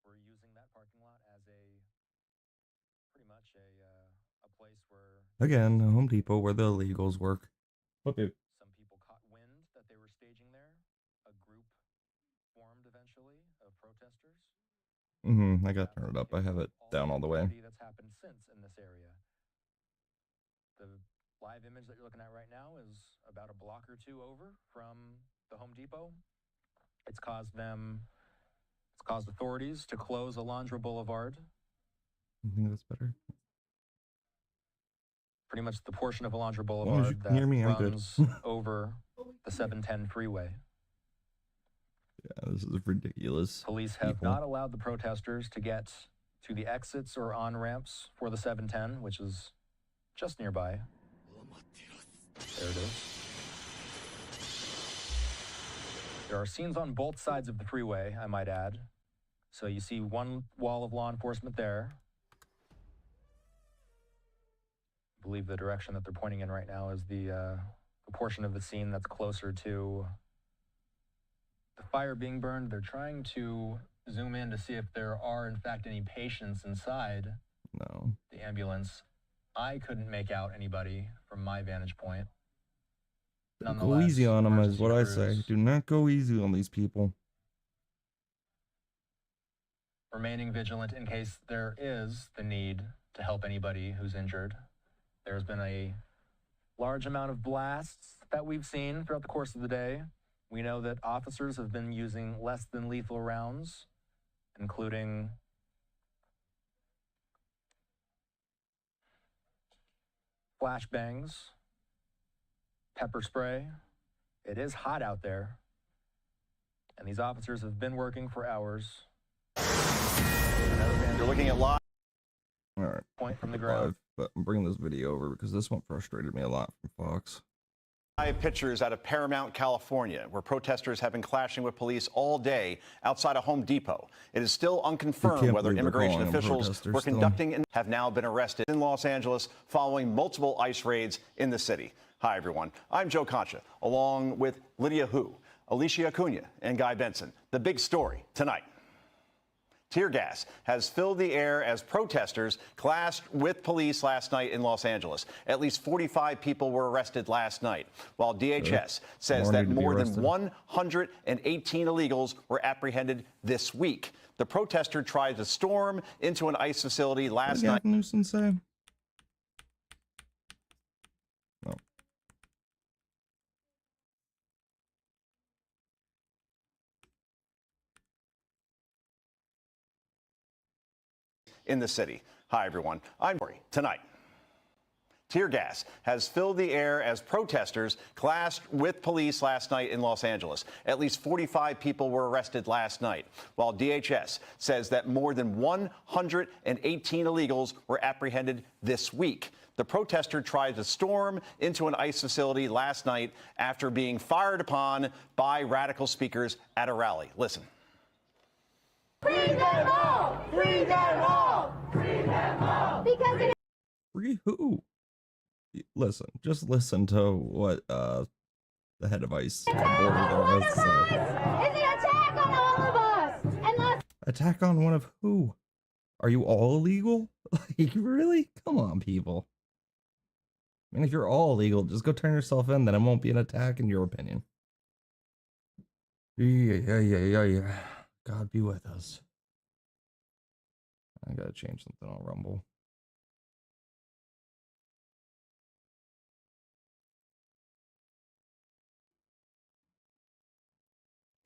We're using that parking lot as pretty much a place where again, Home Depot where the illegals work. Okay. Some people caught wind that they were staging there. A group formed eventually of protesters. I got to turn it up. I have it down all the way. That's happened since in this area. The live image that you're looking at right now is about a block or two over from the Home Depot. It's caused authorities to close Alondra Boulevard. I think that's better. Pretty much the portion of Alondra Boulevard that runs over the 710 freeway. Yeah, this is ridiculous. Police have not allowed the protesters to get to the exits or on-ramps for the 710, which is just nearby. There it is. There are scenes on both sides of the freeway, I might add. So you see one wall of law enforcement there. I believe the direction that they're pointing in right now is the portion of the scene that's closer to the fire being burned. They're trying to zoom in to see if there are, in fact, any patients inside the ambulance. I couldn't make out anybody from my vantage point. Go easy on them is what I say. Do not go easy on these people. Remaining vigilant in case there is the need to help anybody who's injured. There's been a large amount of blasts that we've seen throughout the course of the day. We know that officers have been using less than lethal rounds, including flashbangs, pepper spray. It is hot out there, and these officers have been working for hours. You're looking at live. All right. Point from the ground. But I'm bringing this video over because this one frustrated me a lot from Fox. Live pictures out of Paramount, California, where protesters have been clashing with police all day outside a Home Depot. It is still unconfirmed whether immigration officials were conducting and have now been arrested in Los Angeles following multiple ICE raids in the city. Hi, everyone. I'm Joe Concha, along with Lydia Hu, Alicia Acuna, and Guy Benson. The big story tonight. Tear gas has filled the air as protesters clashed with police last night in Los Angeles. At least 45 people were arrested last night, while DHS says that more than 118 illegals were apprehended this week. The protester tried to storm into an ICE facility last night. Newsom say? No. In the city. Hi, everyone. I'm Rory. Tonight, tear gas has filled the air as protesters clashed with police last night in Los Angeles. At least 45 people were arrested last night, while DHS says that more than 118 illegals were apprehended this week. The protester tried to storm into an ICE facility last night after being fired upon by radical speakers at a rally. Listen. Free them all! Free them all! Free them all! Because Free who? Listen, just listen to what the head of ICE has to say. It's an attack on all of us! Attack on one of who? Are you all illegal? Like, really? Come on, people. I mean, if you're all illegal, just go turn yourself in, then it won't be an attack in your opinion. Yeah. God be with us. I gotta change something on Rumble.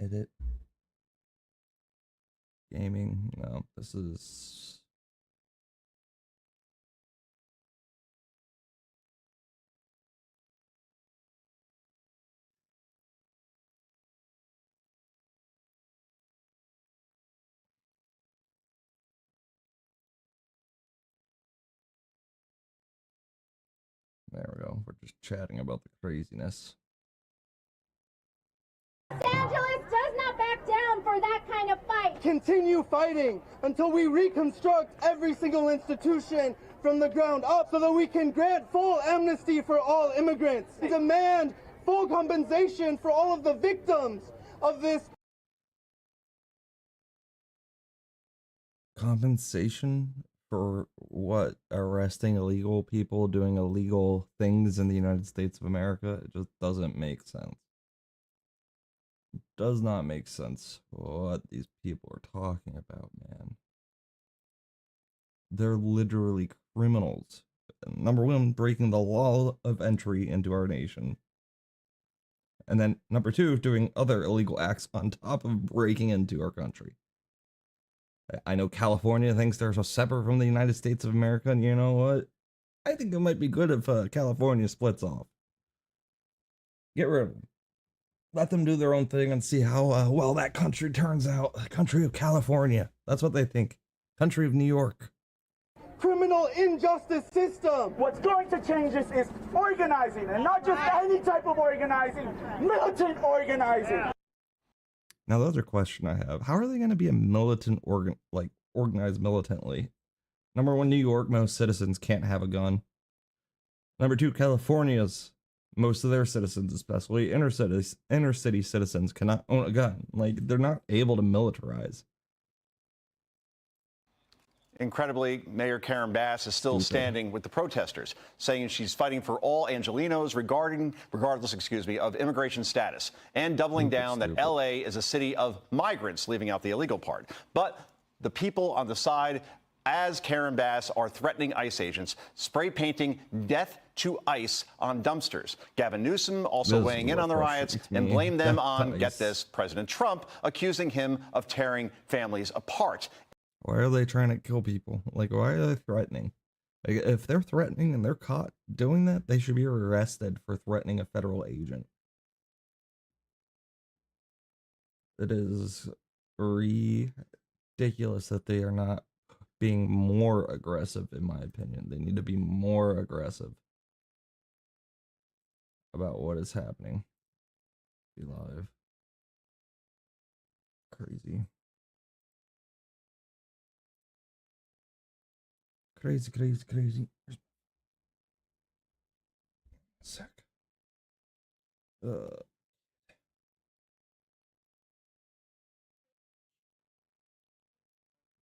Edit. Gaming. No, this is... There we go. We're just chatting about the craziness. Los Angeles does not back down for that kind of fight. Continue fighting until we reconstruct every single institution from the ground up so that we can grant full amnesty for all immigrants. Demand full compensation for all of the victims of this compensation for what? Arresting illegal people doing illegal things in the United States of America? It just doesn't make sense. Does not make sense what these people are talking about, man. They're literally criminals. Number one, breaking the law of entry into our nation. And then number two, doing other illegal acts on top of breaking into our country. I know California thinks they're so separate from the United States of America, and you know what? I think it might be good if California splits off. Get rid of them. Let them do their own thing and see how well that country turns out. The country of California. That's what they think. Country of New York. Criminal injustice system. What's going to change this is organizing, and not just any type of organizing, militant organizing. Now, the other question I have, how are they going to be a militant organized militantly? Number one, New York, most citizens can't have a gun. Number two, California's, most of their citizens, especially inner city citizens, cannot own a gun. Like, they're not able to militarize. Incredibly, Mayor Karen Bass is still standing with the protesters, saying she's fighting for all Angelenos regardless, of immigration status, and doubling down that LA is a city of migrants, leaving out the illegal part. But the people on the side, as Karen Bass, are threatening ICE agents, spray painting death to ICE on dumpsters. Gavin Newsom also weighing in on the riots and blamed them on, get this, President Trump, accusing him of tearing families apart. Why are they trying to kill people? Like, why are they threatening? Like, if they're threatening and they're caught doing that, they should be arrested for threatening a federal agent. It is ridiculous that they are not being more aggressive, in my opinion. They need to be more aggressive about what is happening. Be live. Crazy. Crazy. Sec.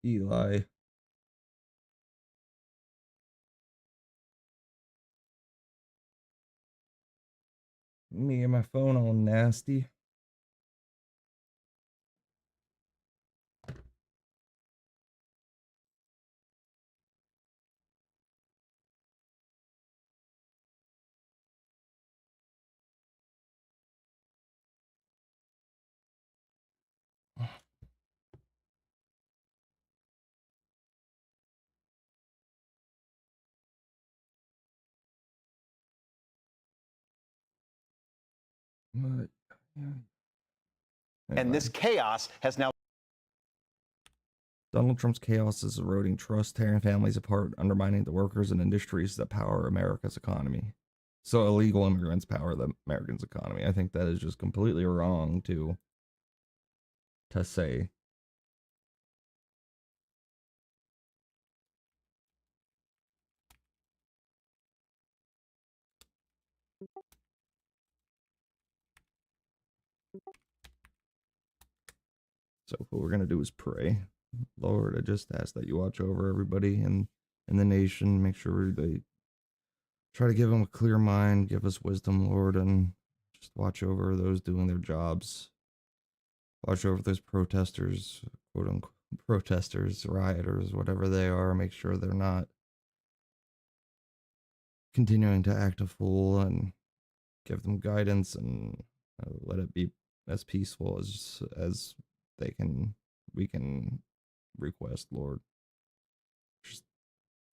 Eli. Me and my phone all nasty. And this chaos has now... Donald Trump's chaos is eroding trust, tearing families apart, undermining the workers and industries that power America's economy. So illegal immigrants power the American's economy. I think that is just completely wrong to say. So what we're going to do is pray. Lord, I just ask that you watch over everybody in the nation. Make sure they try to give them a clear mind. Give us wisdom, Lord, and just watch over those doing their jobs. Watch over those protesters, quote unquote, protesters, rioters, whatever they are. Make sure they're not continuing to act a fool, and give them guidance, and let it be as peaceful as we can request, Lord. Just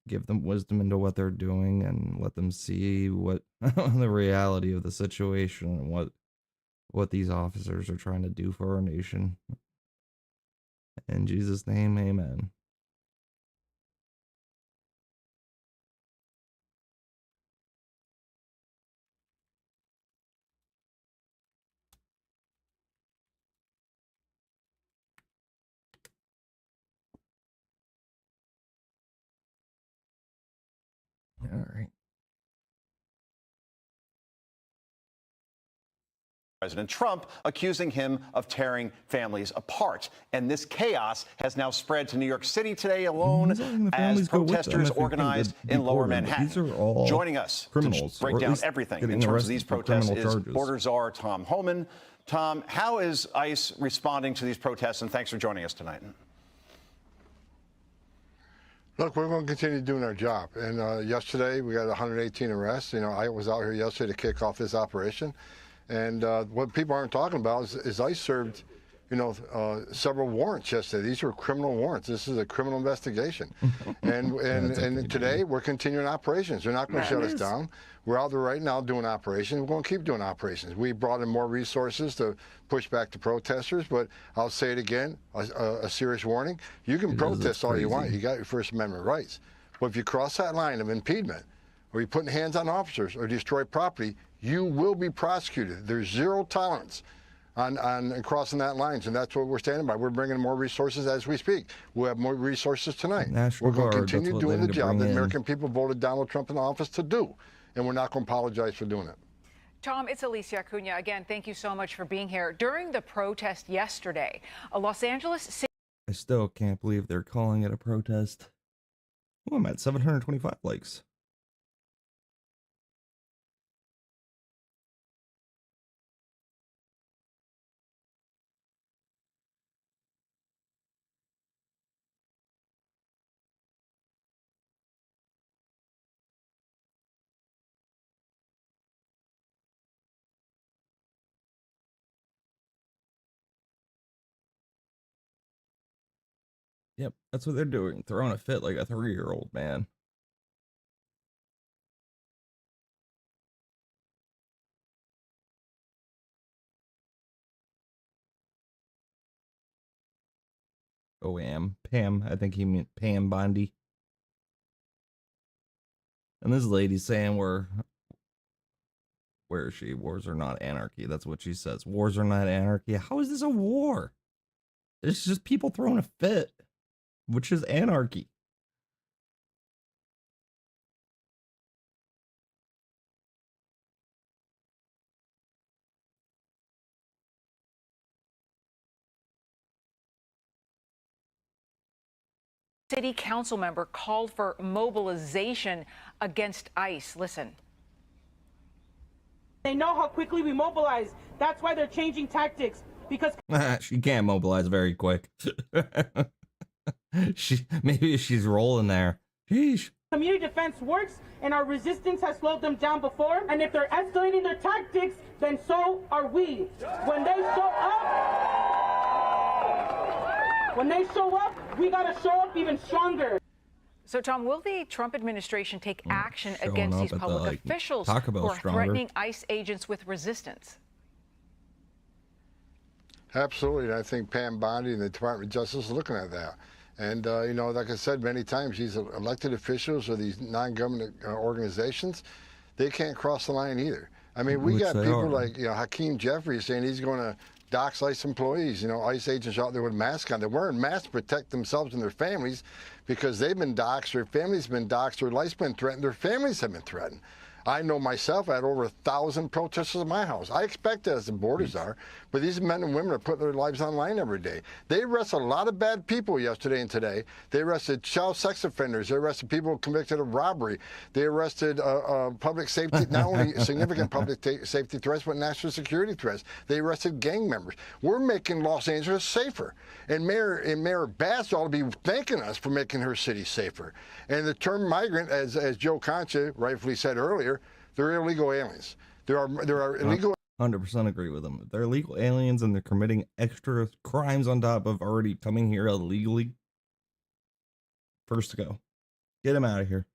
give them wisdom into what they're doing, and let them see what the reality of the situation and what these officers are trying to do for our nation. In Jesus' name, amen. All right. President Trump, accusing him of tearing families apart. And this chaos has now spread to New York City today alone as protesters organized in Lower Manhattan. These are all joining us criminals, to break down everything in terms of these protests is border czar Tom Homan. Tom, how is ICE responding to these protests? And thanks for joining us tonight. Look, we're going to continue doing our job. And yesterday we got 118 arrests. You know, I was out here yesterday to kick off this operation. And what people aren't talking about is ICE served, you know, several warrants yesterday. These were criminal warrants. This is a criminal investigation. and today we're continuing operations. They're not going to shut us down. We're out there right now doing operations. We're going to keep doing operations. We brought in more resources to push back the protesters, but I'll say it again, a serious warning. You can protest all you want. You got your First Amendment rights. But if you cross that line of impediment, or you're putting hands on officers or destroy property, you will be prosecuted. There's zero tolerance on crossing that lines, and that's what we're standing by. We're bringing more resources as we speak. We'll have more resources tonight. National we're going to Guard, continue doing the job that American people voted Donald Trump in office to do, and we're not going to apologize for doing it. Tom, it's Alicia Acuna. Again, thank you so much for being here. During the protest yesterday, a Los Angeles city... I still can't believe they're calling it a protest. Oh, I'm at 725 likes. Yep, that's what they're doing. Throwing a fit like a 3-year-old, man. Pam. I think he meant Pam Bondi. And this lady's saying where is she? Wars are not anarchy. That's what she says. Wars are not anarchy. How is this a war? It's just people throwing a fit, which is anarchy. City council member called for mobilization against ICE. Listen. They know how quickly we mobilize. That's why they're changing tactics, because she can't mobilize very quick. Maybe she's rolling there. Sheesh. community defense works and our resistance has slowed them down before. And if they're escalating their tactics, then so are we. When they show up, we gotta show up even stronger. So, Tom, will the Trump administration take action against these public officials who are threatening ICE agents with resistance? Absolutely, and I think Pam Bondi and the Department of Justice are looking at that. And, you know, like I said many times, these elected officials or these non-government organizations, they can't cross the line either. I mean, we got people like, you know, Hakeem Jeffries saying he's going to dox ICE employees. You know, ICE agents out there with masks on. They're wearing masks to protect themselves and their families because they've been doxxed, their families been doxxed, their life's been threatened, their families have been threatened. I know myself, I had over 1,000 protesters at my house. I expect that as the borders are, but these men and women are putting their lives on line every day. They arrested a lot of bad people yesterday and today. They arrested child sex offenders. They arrested people convicted of robbery. They arrested public safety, not only significant public safety threats, but national security threats. They arrested gang members. We're making Los Angeles safer. And Mayor Bass ought to be thanking us for making her city safer. And the term migrant, as Joe Concha rightfully said earlier, they're illegal aliens. There are illegal. 100% agree with them. They're illegal aliens and they're committing extra crimes on top of already coming here illegally. First to go. Get them out of here.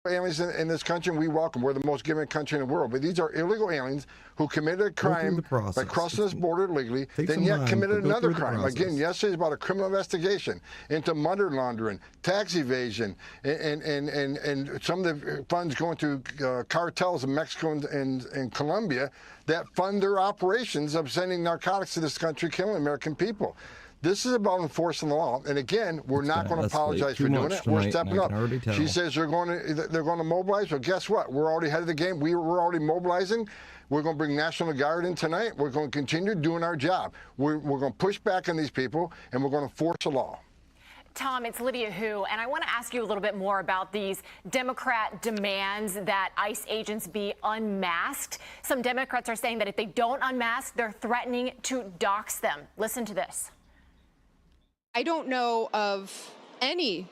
Aliens in this country, and we welcome. We're the most giving country in the world. But these are illegal aliens who committed a crime by crossing this border illegally, then yet committed another crime. Again, yesterday's about a criminal investigation into money laundering, tax evasion, and some of the funds going to cartels in Mexico and Colombia that fund their operations of sending narcotics to this country, killing American people. This is about enforcing the law. And again, we're not going to apologize for doing it. We're stepping up. She says they're going to mobilize. Well, guess what? We're already ahead of the game. We're already mobilizing. We're going to bring National Guard in tonight. We're going to continue doing our job. We're going to push back on these people, and we're going to force the law. Tom, it's Lydia Hu, and I want to ask you a little bit more about these Democrat demands that ICE agents be unmasked. Some Democrats are saying that if they don't unmask, they're threatening to dox them. Listen to this. I don't know of any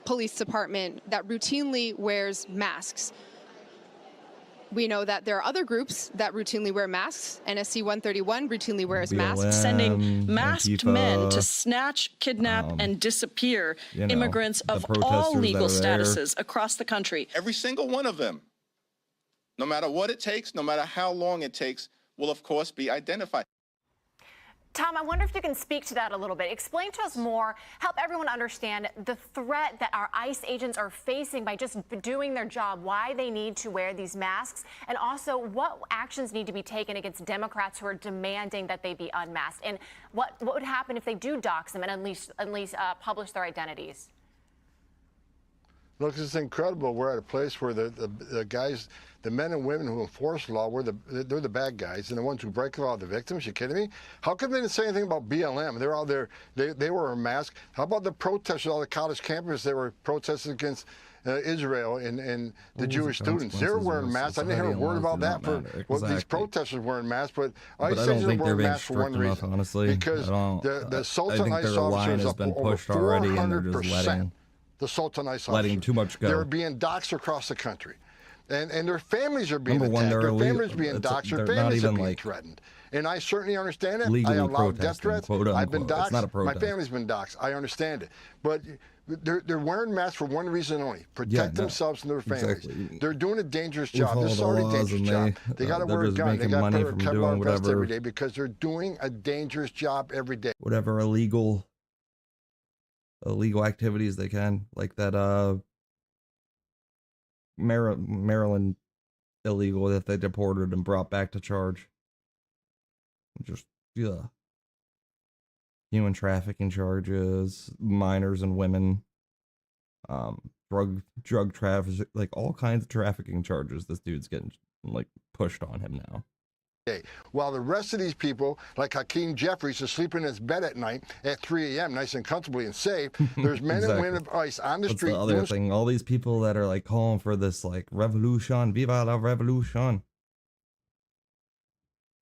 police department that routinely wears masks. We know that there are other groups that routinely wear masks. NSC 131 routinely wears masks. Sending masked men to snatch, kidnap, and disappear immigrants of all legal statuses across the country. Every single one of them, no matter what it takes, no matter how long it takes, will of course be identified. Tom, I wonder if you can speak to that a little bit. Explain to us more, help everyone understand the threat that our ICE agents are facing by just doing their job, why they need to wear these masks, and also what actions need to be taken against Democrats who are demanding that they be unmasked, and what would happen if they do dox them and at least publish their identities. Look, it's incredible. We're at a place where the guys, the men and women who enforce the law, they're the bad guys, and the ones who break the law are the victims. You kidding me? How come they didn't say anything about BLM? They're out there. They were a mask. How about the protesters, all the college campuses? They were protesting against Israel and the Jewish students. They're wearing masks. I didn't hear a word about that for these protesters wearing masks, but ICE agents wearing masks for one reason. Honestly, because the Sultan ICE officers up over 400%. The Sultan ICE letting too much go. They're being doxxed across the country. And their families are being attacked. Their families are being doxxed. Their families are being threatened. And I certainly understand it. I allow death threats. I've been doxxed. My family's been doxxed. I understand it. But they're wearing masks for one reason only: protect themselves and their families. Exactly. They're doing a dangerous job. This is already a dangerous job. They got to wear a gun. They got to put a Kevlar vest every day because they're doing a dangerous job every day. Whatever illegal activities they can, like that Maryland illegal that they deported and brought back to charge. Just human trafficking charges, minors and women, drug trafficking, like all kinds of trafficking charges. This dude's getting like pushed on him now. While the rest of these people, like Hakeem Jeffries, are sleeping in his bed at night at 3 a.m., nice and comfortably and safe. There's men and women of ICE on the street. The other thing, all these people that are like calling for this like revolution, viva la revolution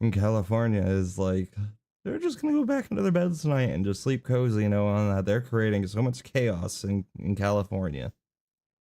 in California is like, they're just gonna go back into their beds tonight and just sleep cozy, on that. They're creating so much chaos in California.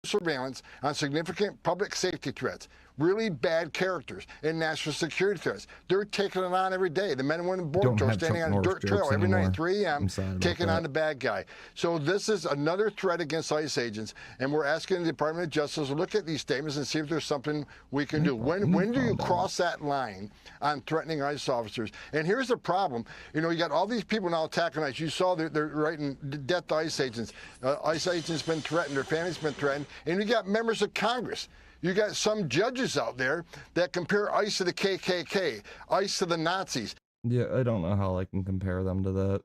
Surveillance on significant public safety threats, really bad characters, and national security threats. They're taking it on every day. The men and women border patrol standing on a dirt trail every night at 3 a.m. taking on the bad guy. So this is another threat against ICE agents, and we're asking the Department of Justice to look at these statements and see if there's something we can do. When do you cross that line on threatening ICE officers? And here's the problem. You got all these people now attacking ICE. You saw they're writing death to ICE agents. ICE agents been threatened. Their families been threatened. And you got members of Congress. You got some judges out there that compare ICE to the KKK, ICE to the Nazis. Yeah, I don't know how I can compare them to that.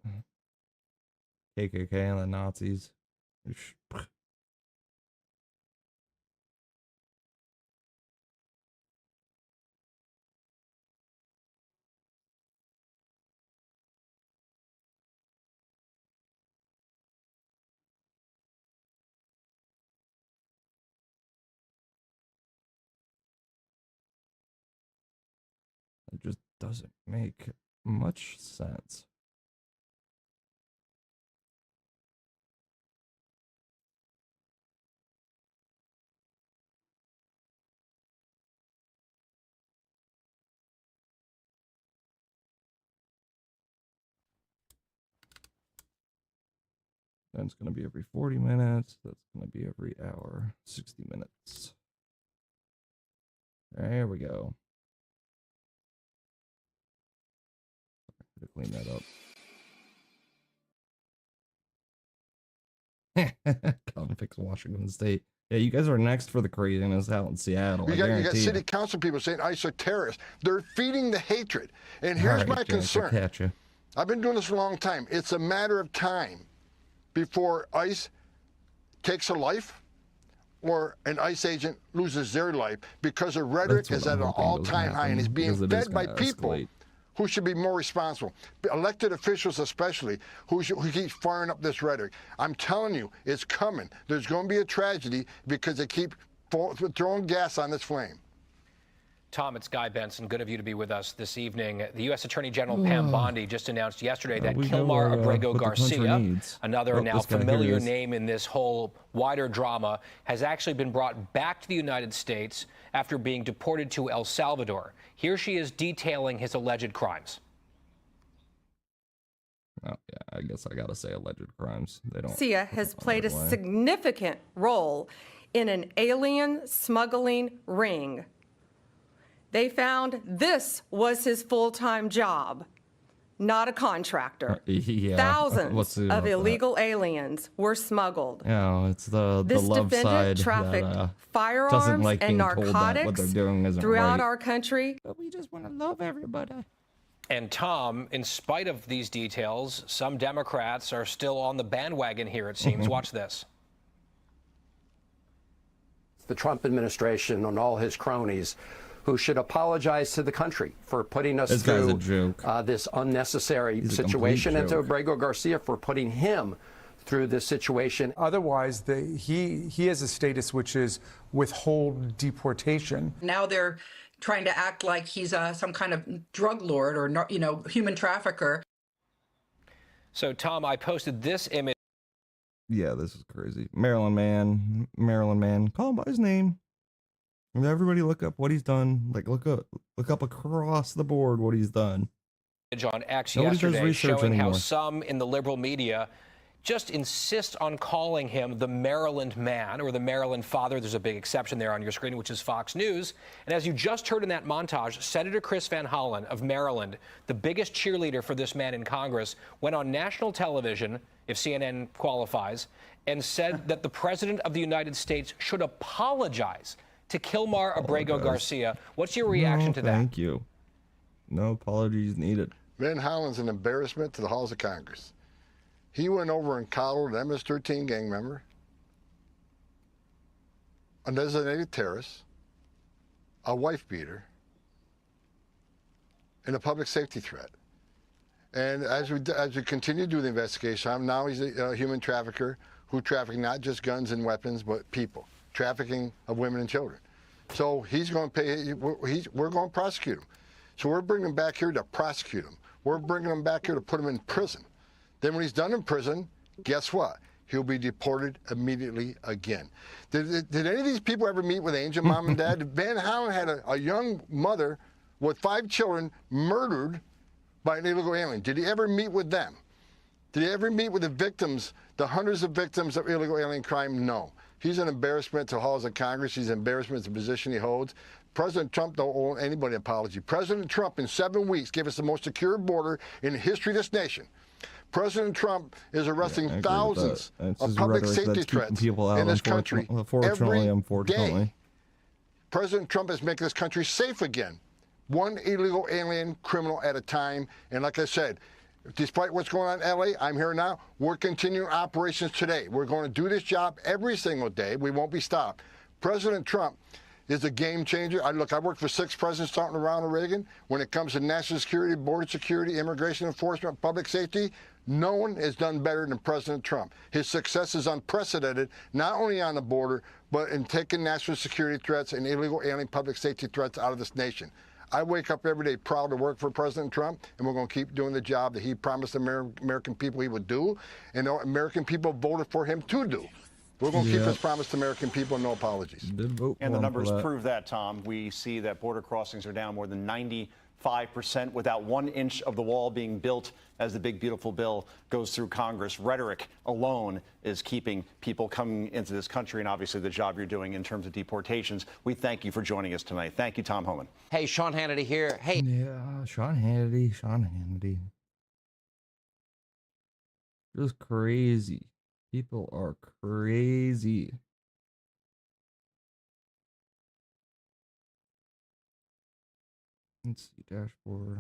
KKK and the Nazis. It just doesn't make much sense. Then it's going to be every 40 minutes. That's going to be every hour, 60 minutes. There we go. To clean that up. Come fix Washington State. Yeah, you guys are next for the craziness out in Seattle. You got city council people saying ICE are terrorists. They're feeding the hatred. And here's my concern. I've been doing this a long time. It's a matter of time before ICE takes a life or an ICE agent loses their life because the rhetoric is at an all-time high and is being fed by people who should be more responsible. Elected officials especially, who keep firing up this rhetoric. I'm telling you, it's coming. There's going to be a tragedy because they keep throwing gas on this flame. Tom, it's Guy Benson. Good of you to be with us this evening. The U.S. Attorney General Pam Bondi just announced yesterday that Kilmar Abrego Garcia, another now familiar name in this whole wider drama, has actually been brought back to the United States after being deported to El Salvador. Here she is detailing his alleged crimes. Oh, yeah, I guess I gotta say alleged crimes. They don't. Garcia has played a significant role in an alien smuggling ring. They found this was his full-time job, not a contractor. Yeah. Thousands of illegal aliens were smuggled. Yeah, it's the this love side defendant trafficked that, firearms like and what narcotics they're doing isn't throughout right. our country. But we just want to love everybody. And Tom, in spite of these details, some Democrats are still on the bandwagon here, it seems. Watch this. The Trump administration and all his cronies who should apologize to the country for putting us through this unnecessary situation, and to Abrego Garcia for putting him through this situation. Otherwise, he has a status which is withhold deportation. Now they're trying to act like he's some kind of drug lord or, you know, human trafficker. So, Tom, I posted this image. Yeah, this is crazy. Maryland man. Call him by his name. And everybody look up what he's done. Like, look up across the board what he's done. On X Nobody yesterday showing anymore. how some in the liberal media just insist on calling him the Maryland man or the Maryland father. There's a big exception there on your screen, which is Fox News. And as you just heard in that montage, Senator Chris Van Hollen of Maryland, the biggest cheerleader for this man in Congress, went on national television, if CNN qualifies, and said that the President of the United States should apologize to Kilmar Abrego Garcia. What's your reaction to that? Thank you. No apologies needed. Van Hollen's an embarrassment to the halls of Congress. He went over and collared an MS-13 gang member, a designated terrorist, a wife beater, and a public safety threat. And as we continue to do the investigation, now he's a human trafficker who trafficked not just guns and weapons, but people. Trafficking of women and children. So he's going to pay, we're going to prosecute him. So we're bringing him back here to prosecute him. We're bringing him back here to put him in prison. Then when he's done in prison, guess what? He'll be deported immediately again. Did any of these people ever meet with Angel Mom and Dad? Van Hollen had a young mother with 5 children murdered by an illegal alien. Did he ever meet with them? Did he ever meet with the victims, the hundreds of victims of illegal alien crime? No. He's an embarrassment to halls of Congress. He's an embarrassment to the position he holds. President Trump don't owe anybody an apology. President Trump in 7 weeks gave us the most secure border in the history of this nation. President Trump is arresting thousands of public safety threats in this country every day. President Trump is making this country safe again, one illegal alien criminal at a time. And like I said, despite what's going on in L.A., I'm here now. We're continuing operations today. We're going to do this job every single day. We won't be stopped. President Trump is a game changer. Look, I worked for 6 presidents starting with Ronald Reagan. When it comes to national security, border security, immigration enforcement, public safety, no one has done better than President Trump. His success is unprecedented, not only on the border, but in taking national security threats and illegal alien public safety threats out of this nation. I wake up every day proud to work for President Trump, and we're going to keep doing the job that he promised the American people he would do, and the American people voted for him to do. We're going to keep his promise to American people, no apologies. And the numbers prove that, Tom. We see that border crossings are down more than 95% without 1 inch of the wall being built as the big, beautiful bill goes through Congress. Rhetoric alone is keeping people coming into this country, and obviously the job you're doing in terms of deportations. We thank you for joining us tonight. Thank you, Tom Homan. Hey, Sean Hannity here. Hey. Yeah, Sean Hannity. Just crazy. People are crazy. Let's see, dashboard.